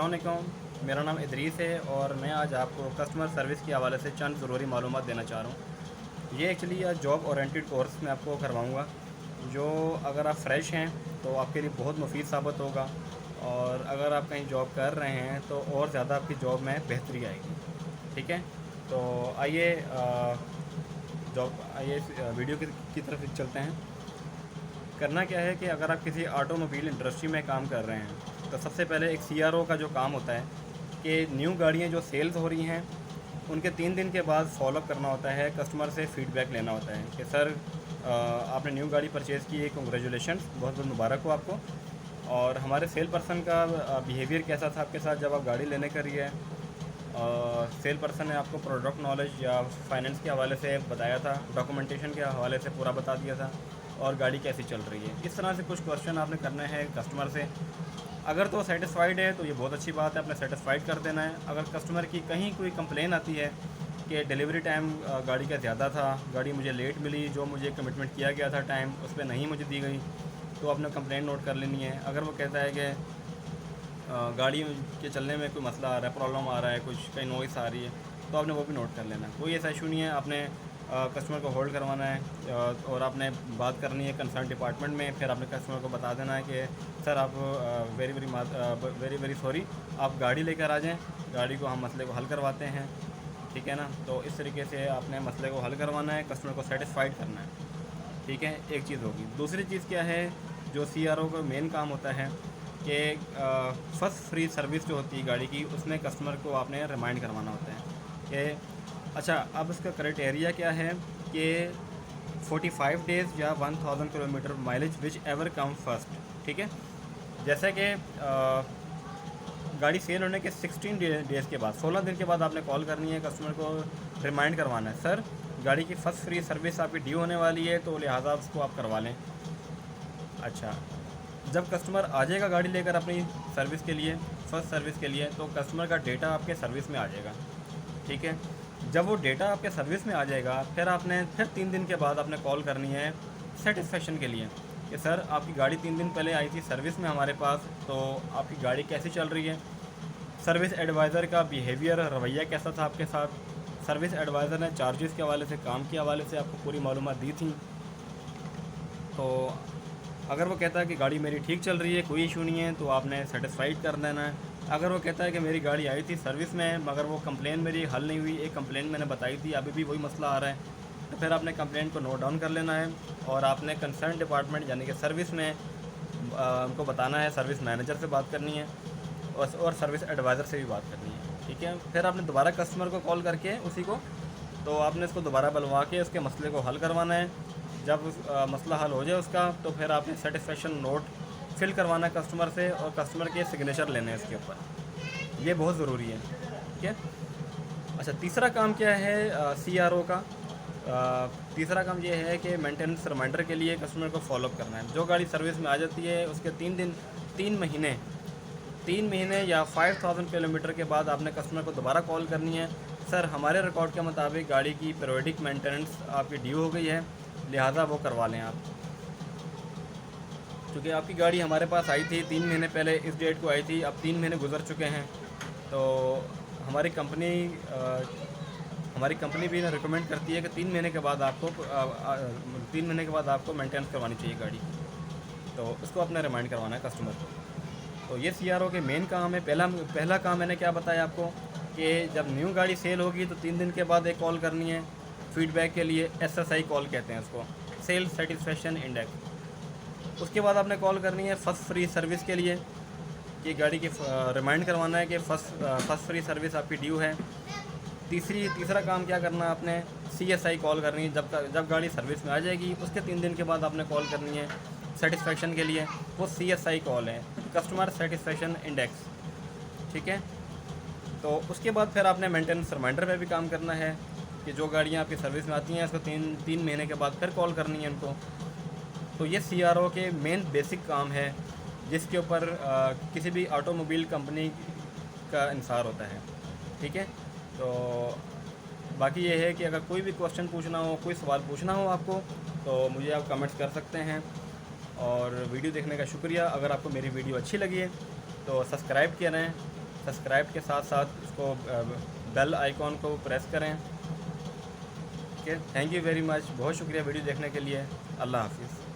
अस्सलाम वालेकुम, मेरा नाम इदरीस है और मैं आज आपको कस्टमर सर्विस के हवाले से चंद ज़रूरी मालूमात देना चाह रहा हूँ। ये एक्चुअली जॉब ओरिएंटेड कोर्स मैं आपको करवाऊँगा, जो अगर आप फ्रेश हैं तो आपके लिए बहुत मुफीद साबित होगा, और अगर आप कहीं जॉब कर रहे हैं तो और ज़्यादा आपकी जॉब में बेहतरी आएगी। ठीक है, तो आइए इस वीडियो की तरफ चलते हैं। करना क्या है कि अगर आप किसी ऑटोमोबाइल इंडस्ट्री में काम कर रहे हैं तो सबसे पहले एक सीआरओ का जो काम होता है कि न्यू गाड़ियाँ जो सेल्स हो रही हैं उनके 3 दिन के बाद फॉलोअप करना होता है, कस्टमर से फ़ीडबैक लेना होता है कि सर आपने न्यू गाड़ी परचेज़ की है, कंग्रेचुलेशंस, बहुत बहुत मुबारक हो आपको। और हमारे सेल पर्सन का बिहेवियर कैसा था आपके साथ जब आप गाड़ी लेने कर रही है। सेल पर्सन ने आपको प्रोडक्ट नॉलेज या फाइनेंस के हवाले से बताया था, डॉक्यूमेंटेशन के हवाले से पूरा बता दिया था, और गाड़ी कैसी चल रही है। इस तरह से कुछ क्वेश्चन आपने करने हैं कस्टमर से। अगर तो सेटिस्फाइड है तो ये बहुत अच्छी बात है, आपने सेटिस्फाइड कर देना है। अगर कस्टमर की कहीं कोई कंप्लेन आती है कि डिलीवरी टाइम गाड़ी का ज़्यादा था, गाड़ी मुझे लेट मिली, जो मुझे कमिटमेंट किया गया था टाइम उस पर नहीं मुझे दी गई, तो आपने कंप्लेंट नोट कर लेनी है। अगर वो कहता है कि गाड़ी के चलने में कोई मसला आ रहा है, प्रॉब्लम आ रहा है, कुछ कहीं नॉइस आ रही है, तो आपने वो भी नोट कर लेना है। कोई ऐसा इशू नहीं है, आपने कस्टमर को होल्ड करवाना है और आपने बात करनी है कंसर्न डिपार्टमेंट में। फिर आपने कस्टमर को बता देना है कि सर आप वेरी वेरी सॉरी, आप गाड़ी लेकर आ जाएं, गाड़ी को हम मसले को हल करवाते हैं। ठीक है ना, तो इस तरीके से आपने मसले को हल करवाना है, कस्टमर को सेटिस्फाइड करना है। ठीक है, एक चीज़ होगी। दूसरी चीज़ क्या है, जो सीआरओ का मेन काम होता है कि फर्स्ट फ्री सर्विस जो होती है गाड़ी की, उसमें कस्टमर को आपने रिमाइंड करवाना होता है कि अच्छा, अब इसका क्राइटेरिया क्या है कि 45 डेज़ या 1000 kilometre mileage which ever come first. ठीक है, जैसे कि गाड़ी सेल होने के 16 डेज़ के बाद, 16 दिन के बाद आपने कॉल करनी है, कस्टमर को रिमाइंड करवाना है, सर गाड़ी की फ़र्स्ट फ्री सर्विस आपकी ड्यू होने वाली है, तो लिहाजा उसको आप करवा लें। अच्छा, जब कस्टमर आ जाएगा गाड़ी लेकर अपनी सर्विस के लिए, फ़र्स्ट सर्विस के लिए, तो कस्टमर का डेटा आपके सर्विस में आ जाएगा। ठीक है, जब वो डेटा आपके सर्विस में आ जाएगा, फिर 3 दिन के बाद आपने कॉल करनी है सेटिस्फेक्शन के लिए कि सर आपकी गाड़ी 3 दिन पहले आई थी सर्विस में हमारे पास, तो आपकी गाड़ी कैसी चल रही है। सर्विस एडवाइज़र का बिहेवियर, रवैया कैसा था आपके साथ। सर्विस एडवाइज़र ने चार्जेस के हवाले से, काम के हवाले से आपको पूरी मालूमात दी थी। तो अगर वो कहता है कि गाड़ी मेरी ठीक चल रही है, कोई इशू नहीं है, तो आपने सेटिस्फाइड कर देना है। अगर वो कहता है कि मेरी गाड़ी आई थी सर्विस में मगर वो कंप्लेन मेरी हल नहीं हुई, एक कंप्लेन मैंने बताई थी, अभी भी वही मसला आ रहा है, तो फिर आपने कंप्लेन को नोट डाउन कर लेना है और आपने कंसर्न डिपार्टमेंट यानी कि सर्विस में उनको बताना है, सर्विस मैनेजर से बात करनी है और सर्विस एडवाइज़र से भी बात करनी है। ठीक है, फिर आपने दोबारा कस्टमर को कॉल करके उसी को, तो आपने इसको दोबारा बुलवा के उसके मसले को हल करवाना है। जब मसला हल हो जाए उसका, तो फिर आपने सेटिस्फेक्शन नोट फिल करवाना है कस्टमर से और कस्टमर के सिग्नेचर लेने हैं इसके ऊपर। ये बहुत ज़रूरी है। ठीक है, अच्छा, तीसरा काम क्या है सीआरओ का। तीसरा काम ये है कि मेंटेनेंस रिमाइंडर के लिए कस्टमर को फॉलोअप करना है। जो गाड़ी सर्विस में आ जाती है उसके 3 महीने या 5000 किलोमीटर के बाद आपने कस्टमर को दोबारा कॉल करनी है, सर हमारे रिकॉर्ड के मुताबिक गाड़ी की पीरियोडिक मेंटेनेंस आपकी ड्यू हो गई है, लिहाजा वो करवा लें आप, क्योंकि आपकी गाड़ी हमारे पास आई थी 3 महीने पहले, इस डेट को आई थी, अब 3 महीने गुजर चुके हैं। तो हमारी कंपनी भी रिकमेंड करती है कि 3 महीने के बाद आपको मेंटेनेंस करवानी चाहिए गाड़ी की, तो उसको अपने रिमाइंड करवाना है कस्टमर को। तो ये सीआरओ के मेन काम है। पहला काम मैंने क्या बताया आपको कि जब न्यू गाड़ी सेल होगी तो 3 दिन के बाद एक कॉल करनी है फीडबैक के लिए, एसएसआई कॉल कहते हैं उसको, सेल्स सेटिस्फेक्शन इंडेक्स। उसके बाद आपने कॉल करनी है फर्स्ट फ्री सर्विस के लिए कि गाड़ी की रिमाइंड करवाना है कि फर्स्ट फ्री सर्विस आपकी ड्यू है। तीसरा काम क्या करना है आपने, सीएसआई कॉल करनी है। जब गाड़ी सर्विस में आ जाएगी उसके 3 दिन के बाद आपने कॉल करनी है सेटिस्फेक्शन के लिए, वो सीएसआई कॉल है, कस्टमर सेटिस्फेक्शन इंडेक्स। ठीक है, तो उसके बाद फिर आपने मेंटेनेंस रिमाइंडर पे भी काम करना है कि जो गाड़ियाँ आपकी सर्विस में आती हैं उसको 3 महीने के बाद फिर कॉल करनी है उनको। तो ये सीआरओ के मेन बेसिक काम है जिसके ऊपर किसी भी ऑटोमोबाइल कंपनी का इंसार होता है। ठीक है, तो बाकी ये है कि अगर कोई भी क्वेश्चन पूछना हो, कोई सवाल पूछना हो आपको, तो मुझे आप कमेंट्स कर सकते हैं। और वीडियो देखने का शुक्रिया। अगर आपको मेरी वीडियो अच्छी लगी है तो सब्सक्राइब करें, सब्सक्राइब के साथ साथ उसको बेल आइकॉन को प्रेस करें। Okay, thank you very much, बहुत शुक्रिया वीडियो देखने के लिए। अल्लाह हाफिज़।